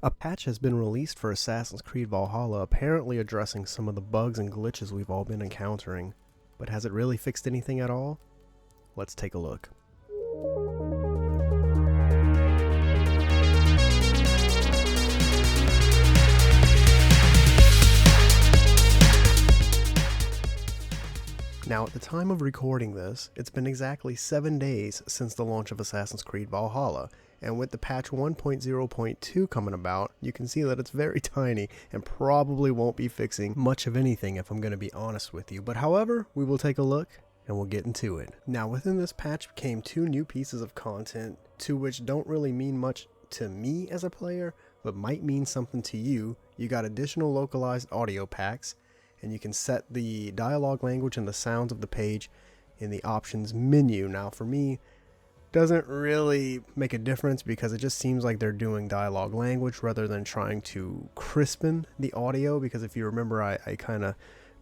A patch has been released for Assassin's Creed Valhalla, apparently addressing some of the bugs and glitches we've all been encountering. But has it really fixed anything at all? Let's take a look. Now, at the time of recording this, it's been exactly 7 days since the launch of Assassin's Creed Valhalla, and with the patch 1.0.2 coming about, you can see that it's very tiny and probably won't be fixing much of anything if I'm going to be honest with you. But however, we will take a look and we'll get into it. Now, within this patch came 2 new pieces of content, two which don't really mean much to me as a player, but might mean something to you. You got additional localized audio packs, and you can set the dialogue language and the sounds of the page in the options menu. Now for me, doesn't really make a difference because it just seems like they're doing dialogue language rather than trying to crispen the audio, because if you remember, I kind of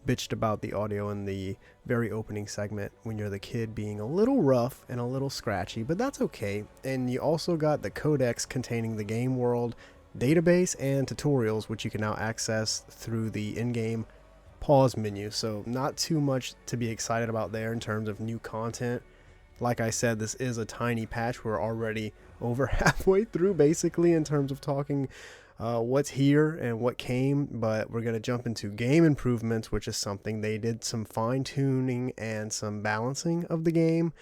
bitched about the audio in the very opening segment when you're the kid being a little rough and a little scratchy, but that's okay. And you also got the codex containing the game world database and tutorials, which you can now access through the in-game pause menu. So not too much to be excited about there in terms of new content. Like I said, this is a tiny patch. We're already over halfway through basically in terms of talking what's here and what came, but we're going to jump into game improvements, which is something they did some fine tuning and some balancing of the game,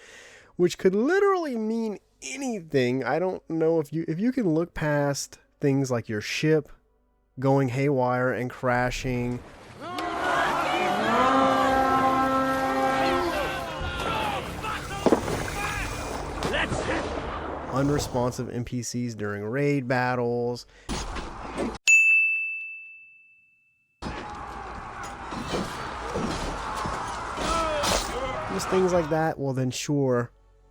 which could literally mean anything. I don't know if you can look past things like your ship going haywire and crashing, unresponsive NPCs during raid battles, just things like that. Well then sure,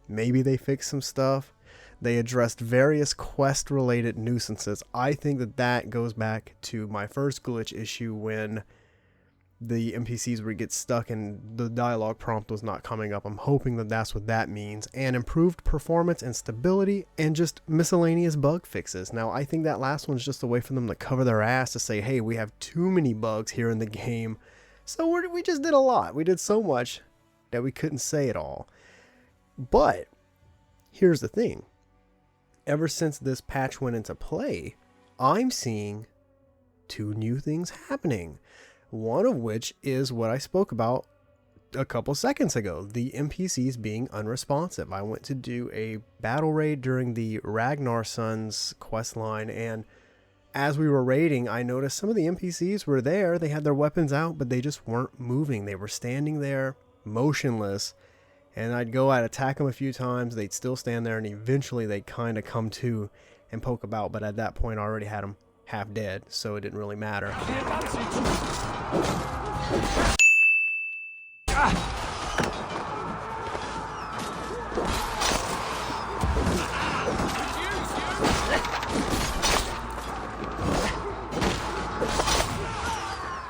maybe they fixed some stuff. They addressed various quest related nuisances. I think that goes back to my first glitch issue when the NPCs would get stuck and the dialogue prompt was not coming up. I'm hoping that that's what that means. And improved performance and stability and just miscellaneous bug fixes. Now, I think that last one's just a way for them to cover their ass to say, hey, we have too many bugs here in the game. So we just did a lot. We did so much that we couldn't say it all. But here's the thing. Ever since this patch went into play, I'm seeing 2 new things happening. One of which is what I spoke about a couple seconds ago, the NPCs being unresponsive. I went to do a battle raid during the Ragnarsons quest line, and as we were raiding, I noticed some of the NPCs were there. They had their weapons out, but they just weren't moving. They were standing there motionless, and I'd attack them a few times. They'd still stand there, and eventually they'd kind of come to and poke about, but at that point I already had them half dead, so it didn't really matter.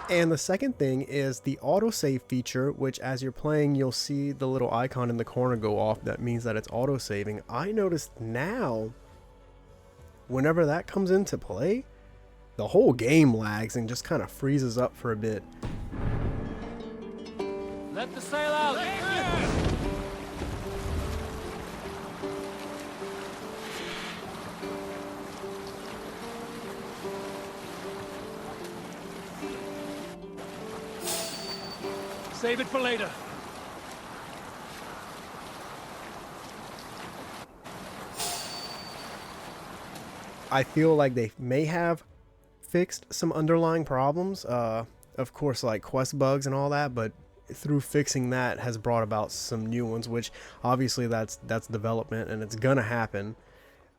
And the second thing is the autosave feature, which as you're playing, you'll see the little icon in the corner go off. That means that it's autosaving. I noticed now, whenever that comes into play, the whole game lags and just kind of freezes up for a bit. Let the sail out! Save it for later. I feel like they may have fixed some underlying problems, of course, like quest bugs and all that, but through fixing that has brought about some new ones, which obviously that's development and it's gonna happen.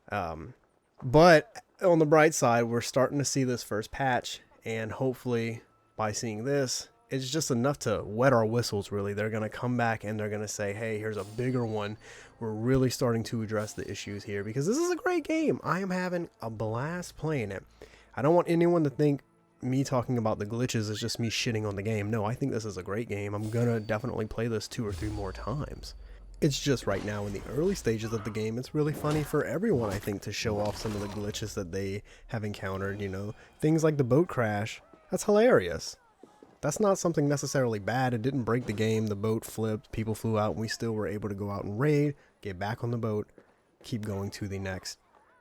But on the bright side, we're starting to see this first patch, and hopefully by seeing this, it's just enough to wet our whistles, really. They're going to come back and they're going to say, hey, here's a bigger one. We're really starting to address the issues here, because this is a great game. I am having a blast playing it. I don't want anyone to think me talking about the glitches is just me shitting on the game. No, I think this is a great game. I'm going to definitely play this 2 or 3 more times. It's just right now in the early stages of the game, it's really funny for everyone, I think, to show off some of the glitches that they have encountered, you know. Things like the boat crash. That's hilarious. That's not something necessarily bad. It didn't break the game. The boat flipped, people flew out, and we still were able to go out and raid, get back on the boat, keep going to the next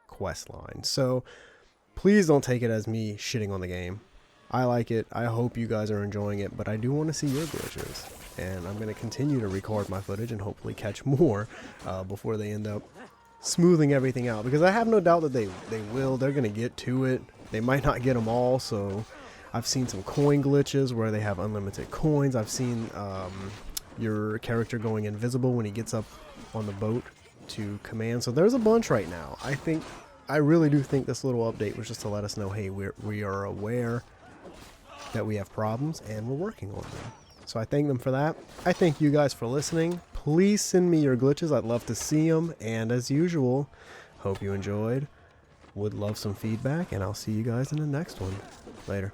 quest line. So please don't take it as me shitting on the game. I like it. I hope you guys are enjoying it, but I do want to see your glitches. And I'm going to continue to record my footage and hopefully catch more before they end up smoothing everything out. Because I have no doubt that they will. They're going to get to it. They might not get them all, so I've seen some coin glitches where they have unlimited coins. I've seen your character going invisible when he gets up on the boat to command. So there's a bunch right now. I really do think this little update was just to let us know, hey, we are aware that we have problems and we're working on them. So I thank them for that. I thank you guys for listening. Please send me your glitches. I'd love to see them. And as usual, hope you enjoyed. Would love some feedback, and I'll see you guys in the next one. Later.